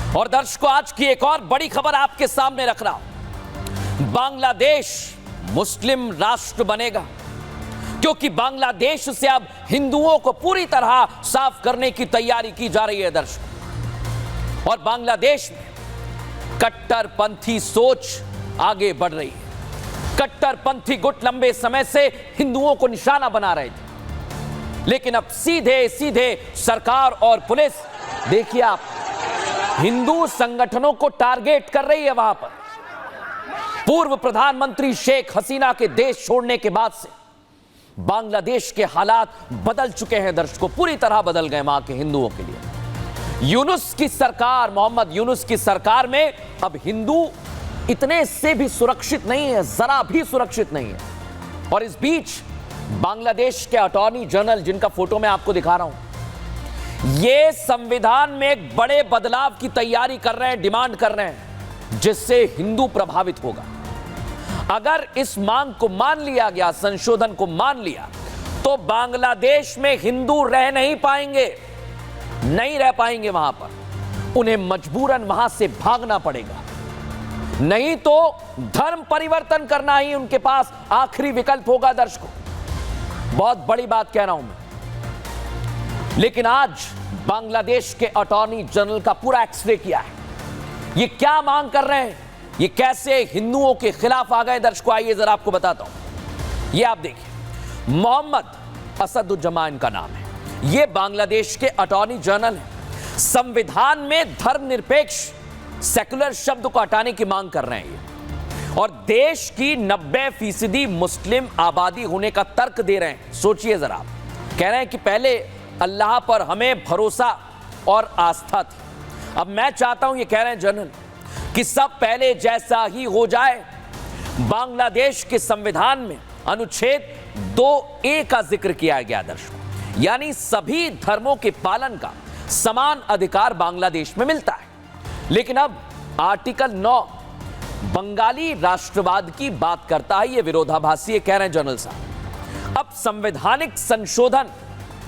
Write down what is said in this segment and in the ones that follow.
और दर्शकों, आज की एक और बड़ी खबर आपके सामने रख रहा हूं। बांग्लादेश मुस्लिम राष्ट्र बनेगा, क्योंकि बांग्लादेश से अब हिंदुओं को पूरी तरह साफ करने की तैयारी की जा रही है दर्शकों। और बांग्लादेश में कट्टरपंथी सोच आगे बढ़ रही है। कट्टरपंथी गुट लंबे समय से हिंदुओं को निशाना बना रहे थे, लेकिन अब सीधे सीधे सरकार और पुलिस, देखिए आप, हिंदू संगठनों को टारगेट कर रही है। वहां पर पूर्व प्रधानमंत्री शेख हसीना के देश छोड़ने के बाद से बांग्लादेश के हालात बदल चुके हैं दर्शकों, पूरी तरह बदल गए वहां के हिंदुओं के लिए। यूनुस की सरकार, मोहम्मद यूनुस की सरकार में अब हिंदू इतने से भी सुरक्षित नहीं है, जरा भी सुरक्षित नहीं है। और इस बीच बांग्लादेश के अटॉर्नी जनरल, जिनका फोटो मैं आपको दिखा रहा हूं, ये संविधान में एक बड़े बदलाव की तैयारी कर रहे हैं, डिमांड कर रहे हैं, जिससे हिंदू प्रभावित होगा। अगर इस मांग को मान लिया गया, संशोधन को मान लिया, तो बांग्लादेश में हिंदू रह नहीं पाएंगे, नहीं रह पाएंगे वहां पर। उन्हें मजबूरन वहां से भागना पड़ेगा, नहीं तो धर्म परिवर्तन करना ही उनके पास आखिरी विकल्प होगा दर्शकों। बहुत बड़ी बात कह रहा हूं मैं। लेकिन आज बांग्लादेश के अटॉर्नी जनरल का पूरा एक्सरे किया है। ये क्या मांग कर रहे हैं, ये कैसे हिंदुओं के खिलाफ आ गए दर्शकों, आइए जरा आपको बताता हूं। ये आप देखिए, मोहम्मद असदुज्जमान इनका नाम है। ये बांग्लादेश के अटॉर्नी जनरल हैं। संविधान में धर्मनिरपेक्ष, सेकुलर शब्द को हटाने की मांग कर रहे हैं ये, और देश की 90% मुस्लिम आबादी होने का तर्क दे रहे हैं। सोचिए जरा, कह रहे हैं कि पहले अल्लाह पर हमें भरोसा और आस्था थी, अब मैं चाहता हूं, ये कह रहे हैं जनरल, कि सब पहले जैसा ही हो जाए। बांग्लादेश के संविधान में अनुच्छेद 2A का जिक्र किया गया दर्शकों, यानी सभी धर्मों के पालन का समान अधिकार बांग्लादेश में मिलता है। लेकिन अब आर्टिकल 9 बंगाली राष्ट्रवाद की बात करता है। यह विरोधाभासी है, कह रहे हैं जनरल साहब। अब संवैधानिक संशोधन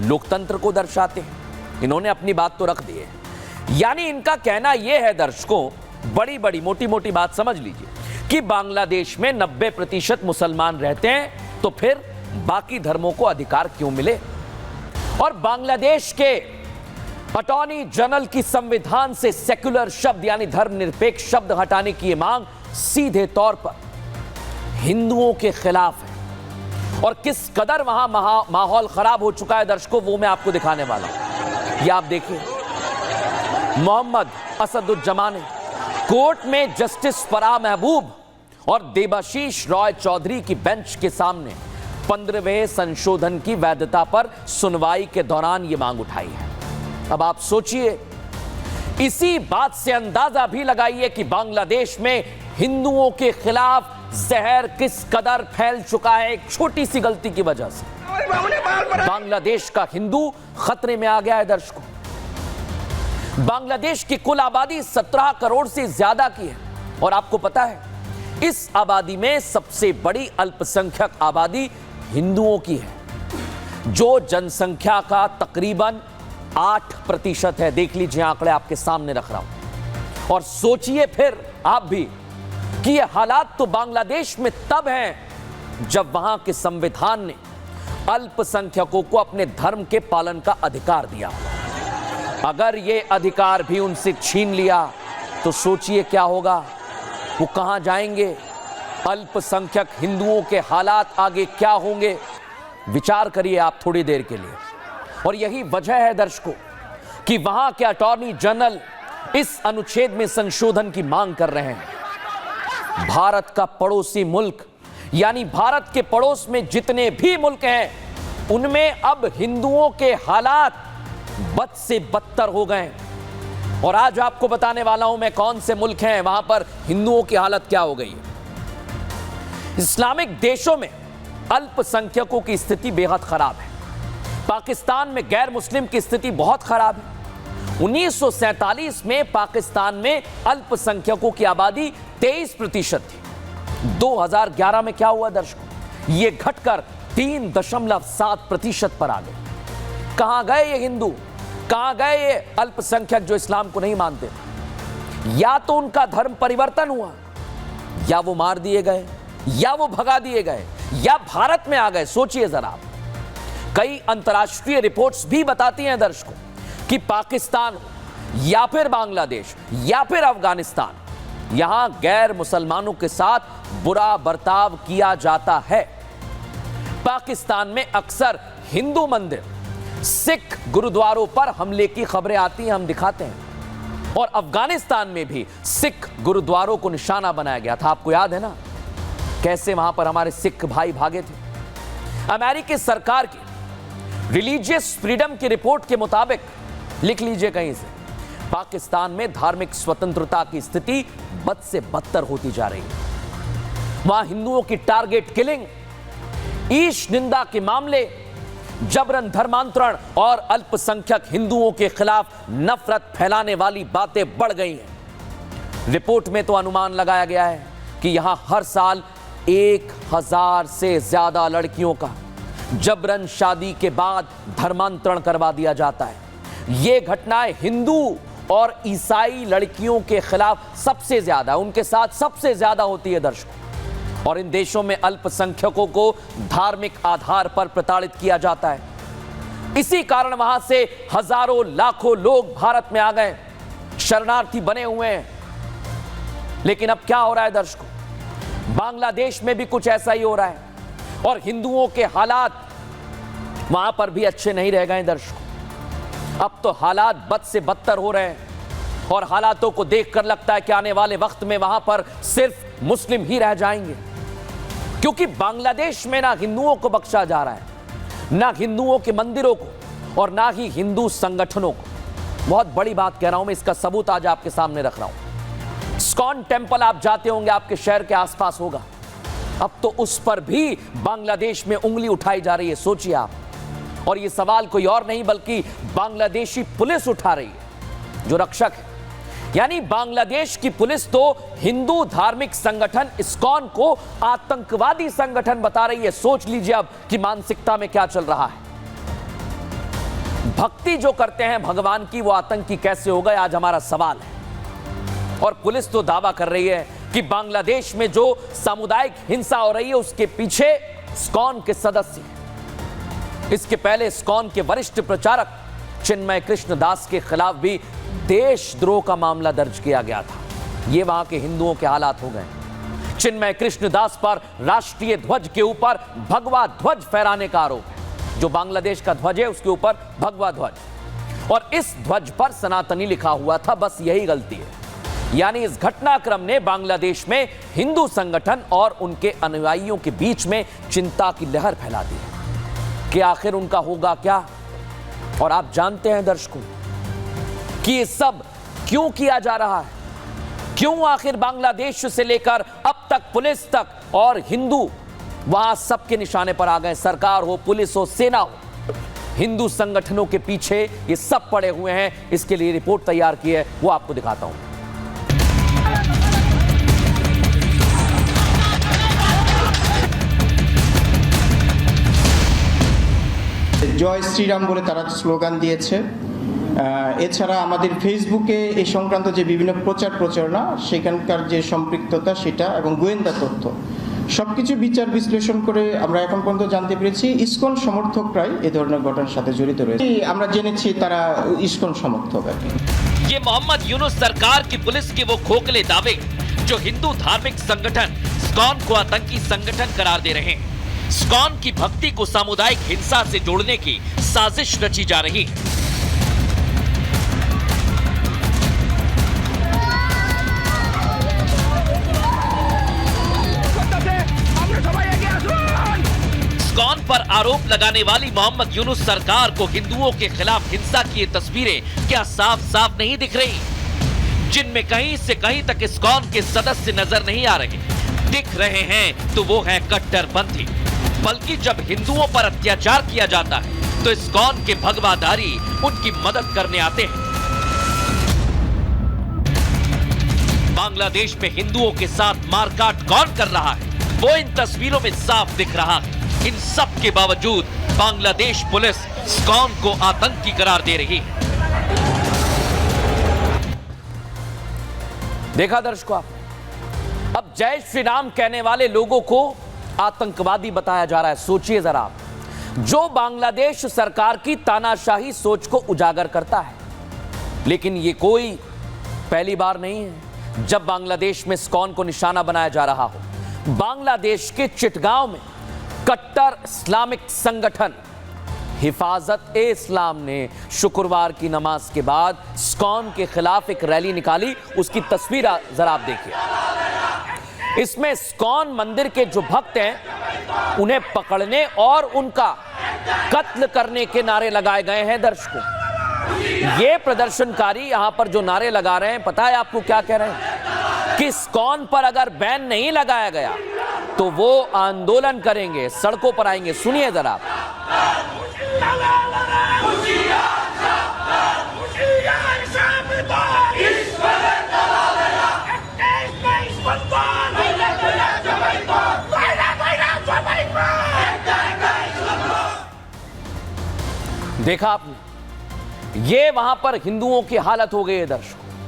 लोकतंत्र को दर्शाते हैं। इन्होंने अपनी बात तो रख दी है, यानी इनका कहना यह है दर्शकों, बड़ी बड़ी मोटी मोटी बात समझ लीजिए, कि बांग्लादेश में 90% मुसलमान रहते हैं, तो फिर बाकी धर्मों को अधिकार क्यों मिले। और बांग्लादेश के अटॉर्नी जनरल की संविधान से सेक्युलर शब्द यानी धर्मनिरपेक्ष शब्द हटाने की मांग सीधे तौर पर हिंदुओं के खिलाफ है। और किस कदर वहां माहौल खराब हो चुका है दर्शकों, वो मैं आपको दिखाने वाला हूं। ये आप देखिए, मोहम्मद असदुज्जमान कोर्ट में जस्टिस फराह महबूब और देबाशीष रॉय चौधरी की बेंच के सामने 15वें संशोधन की वैधता पर सुनवाई के दौरान यह मांग उठाई है। अब आप सोचिए, इसी बात से अंदाजा भी लगाइए कि बांग्लादेश में हिंदुओं के खिलाफ जहर किस कदर फैल चुका है, एक छोटी सी गलती की वजह से। बांग्लादेश का हिंदू खतरे में आ गया है दर्शकों। बांग्लादेश की कुल आबादी 17 करोड़ से ज्यादा की है, और आपको पता है, इस आबादी में सबसे बड़ी अल्पसंख्यक आबादी हिंदुओं की है, जो जनसंख्या का तकरीबन 8% है। देख लीजिए, आंकड़े आपके सामने रख रहा हूं। और सोचिए फिर आप भी कि ये हालात तो बांग्लादेश में तब हैं जब वहां के संविधान ने अल्पसंख्यकों को अपने धर्म के पालन का अधिकार दिया। अगर ये अधिकार भी उनसे छीन लिया तो सोचिए क्या होगा, वो कहां जाएंगे। अल्पसंख्यक हिंदुओं के हालात आगे क्या होंगे, विचार करिए आप थोड़ी देर के लिए। और यही वजह है दर्शकों कि वहां के अटॉर्नी जनरल इस अनुच्छेद में संशोधन की मांग कर रहे हैं। भारत का पड़ोसी मुल्क, यानी भारत के पड़ोस में जितने भी मुल्क हैं, उनमें अब हिंदुओं के हालात बद से बदतर हो गए। और आज आपको बताने वाला हूं मैं कौन से मुल्क हैं, वहां पर हिंदुओं की हालत क्या हो गई है। इस्लामिक देशों में अल्पसंख्यकों की स्थिति बेहद खराब है। पाकिस्तान में गैर मुस्लिम की स्थिति बहुत खराब है। 1947 में पाकिस्तान में अल्पसंख्यकों की आबादी 23% थी। 2011 में क्या हुआ दर्शकों, ये घटकर 3.7% पर आ गए। कहां गए ये हिंदू, कहां गए ये अल्पसंख्यक जो इस्लाम को नहीं मानते। या तो उनका धर्म परिवर्तन हुआ, या वो मार दिए गए, या वो भगा दिए गए, या भारत में आ गए। सोचिए जरा, कई अंतर्राष्ट्रीय रिपोर्ट्स भी बताती हैं दर्शकों कि पाकिस्तान या फिर बांग्लादेश या फिर अफगानिस्तान, यहां गैर मुसलमानों के साथ बुरा बर्ताव किया जाता है। पाकिस्तान में अक्सर हिंदू मंदिर, सिख गुरुद्वारों पर हमले की खबरें आती हैं, हम दिखाते हैं। और अफगानिस्तान में भी सिख गुरुद्वारों को निशाना बनाया गया था। आपको याद है ना कैसे वहां पर हमारे सिख भाई भागे थे। अमेरिकी सरकार की रिलीजियस फ्रीडम की रिपोर्ट के मुताबिक, लिख लीजिए कहीं से, पाकिस्तान में धार्मिक स्वतंत्रता की स्थिति बद से बदतर होती जा रही है। वहां हिंदुओं की टारगेट किलिंग, ईश निंदा के मामले, जबरन धर्मांतरण और अल्पसंख्यक हिंदुओं के खिलाफ नफरत फैलाने वाली बातें बढ़ गई हैं। रिपोर्ट में तो अनुमान लगाया गया है कि यहां हर साल 1000 से ज्यादा लड़कियों का जबरन शादी के बाद धर्मांतरण करवा दिया जाता है। ये घटनाएं हिंदू और ईसाई लड़कियों के खिलाफ सबसे ज्यादा, उनके साथ सबसे ज्यादा होती है दर्शकों। और इन देशों में अल्पसंख्यकों को धार्मिक आधार पर प्रताड़ित किया जाता है। इसी कारण वहां से हजारों लाखों लोग भारत में आ गए, शरणार्थी बने हुए हैं। लेकिन अब क्या हो रहा है दर्शकों, बांग्लादेश में भी कुछ ऐसा ही हो रहा है और हिंदुओं के हालात वहां पर भी अच्छे नहीं रह गए दर्शकों। अब तो हालात बद से बदतर हो रहे हैं और हालातों को देखकर लगता है कि आने वाले वक्त में वहां पर सिर्फ मुस्लिम ही रह जाएंगे, क्योंकि बांग्लादेश में ना हिंदुओं को बख्शा जा रहा है, ना हिंदुओं के मंदिरों को और ना ही हिंदू संगठनों को। बहुत बड़ी बात कह रहा हूं मैं, इसका सबूत आज आपके सामने रख रहा हूं। इस्कॉन टेम्पल आप जाते होंगे, आपके शहर के आसपास होगा, अब तो उस पर भी बांग्लादेश में उंगली उठाई जा रही है। सोचिए आप, और ये सवाल कोई और नहीं बल्कि बांग्लादेशी पुलिस उठा रही है, जो रक्षक है। यानी बांग्लादेश की पुलिस तो हिंदू धार्मिक संगठन इस्कॉन को आतंकवादी संगठन बता रही है। सोच लीजिए अब कि मानसिकता में क्या चल रहा है। भक्ति जो करते हैं भगवान की, वो आतंकी कैसे हो गए, आज हमारा सवाल है। और पुलिस तो दावा कर रही है कि बांग्लादेश में जो सामुदायिक हिंसा हो रही है उसके पीछे इस्कॉन के सदस्य हैं। इसके पहले इस्कॉन के वरिष्ठ प्रचारक चिन्मय कृष्ण दास के खिलाफ भी देशद्रोह का मामला दर्ज किया गया था। ये वहां के हिंदुओं के हालात हो गए। चिन्मय कृष्ण दास पर राष्ट्रीय ध्वज के ऊपर भगवा ध्वज फहराने का आरोप है। जो बांग्लादेश का ध्वज है उसके ऊपर भगवा ध्वज, और इस ध्वज पर सनातनी लिखा हुआ था। बस यही गलती है। यानी इस घटनाक्रम ने बांग्लादेश में हिंदू संगठन और उनके अनुयायियों के बीच में चिंता की लहर फैला दी है कि आखिर उनका होगा क्या। और आप जानते हैं दर्शकों कि ये सब क्यों किया जा रहा है, क्यों आखिर बांग्लादेश से लेकर अब तक पुलिस तक और हिंदू वहां सबके निशाने पर आ गए। सरकार हो, पुलिस हो, सेना हो, हिंदू संगठनों के पीछे ये सब पड़े हुए हैं। इसके लिए रिपोर्ट तैयार की है, वो आपको दिखाता हूं। জয় শ্রীরাম বলে তারা স্লোগান দিয়েছে। এছাড়া আমাদের ফেসবুকে এই সংক্রান্ত যে বিভিন্ন প্রচার প্রচারণা, সেখানকার যে সম্পৃক্ততা সেটা এবং গোয়েন্দা তথ্য সবকিছু বিচার বিশ্লেষণ করে আমরা এখন পর্যন্ত জানতে পেরেছি ইসকন সমর্থকরাই এই ধরনের ঘটনার সাথে জড়িত রয়েছে। আমরা জেনেছি তারা ইসকন সমর্থক। ये मोहम्मद यूनुस सरकार की पुलिस के वो खोखले दावे जो हिंदू धार्मिक संगठन इस्कॉन को आतंकी संगठन करार दे रहे हैं। इस्कॉन की भक्ति को सामुदायिक हिंसा से जोड़ने की साजिश रची जा रही है। इस्कॉन पर आरोप लगाने वाली मोहम्मद यूनुस सरकार को हिंदुओं के खिलाफ हिंसा की ये तस्वीरें क्या साफ साफ नहीं दिख रही, जिनमें कहीं से कहीं तक इस्कॉन के सदस्य नजर नहीं आ रहे। दिख रहे हैं तो वो है कट्टरपंथी। बल्कि जब हिंदुओं पर अत्याचार किया जाता है तो इस्कॉन के भगवाधारी उनकी मदद करने आते हैं। बांग्लादेश में हिंदुओं के साथ मारकाट कौन कर रहा है, वो इन तस्वीरों में साफ दिख रहा है। इन सब के बावजूद बांग्लादेश पुलिस इस्कॉन को आतंकी करार दे रही है। देखा दर्शकों आपने, अब जय श्री राम कहने वाले लोगों को आतंकवादी बताया जा रहा है। सोचिए जरा आप, जो बांग्लादेश सरकार की तानाशाही सोच को उजागर करता है। लेकिन ये कोई पहली बार नहीं है जब बांग्लादेश में इस्कॉन को निशाना बनाया जा रहा हो। बांग्लादेश के चिटगांव में कट्टर इस्लामिक संगठन हिफाजत ए इस्लाम ने शुक्रवार की नमाज के बाद इस्कॉन के खिलाफ एक रैली निकाली। उसकी तस्वीर जरा आप देखिए। इसमें इस्कॉन मंदिर के जो भक्त हैं उन्हें पकड़ने और उनका कत्ल करने के नारे लगाए गए हैं। दर्शकों, ये प्रदर्शनकारी यहां पर जो नारे लगा रहे हैं, पता है आपको क्या कह रहे हैं? कि इस्कॉन पर अगर बैन नहीं लगाया गया तो वो आंदोलन करेंगे, सड़कों पर आएंगे। सुनिए जरा आप। देखा आपने, ये वहां पर हिंदुओं की हालत हो गई है दर्शकों।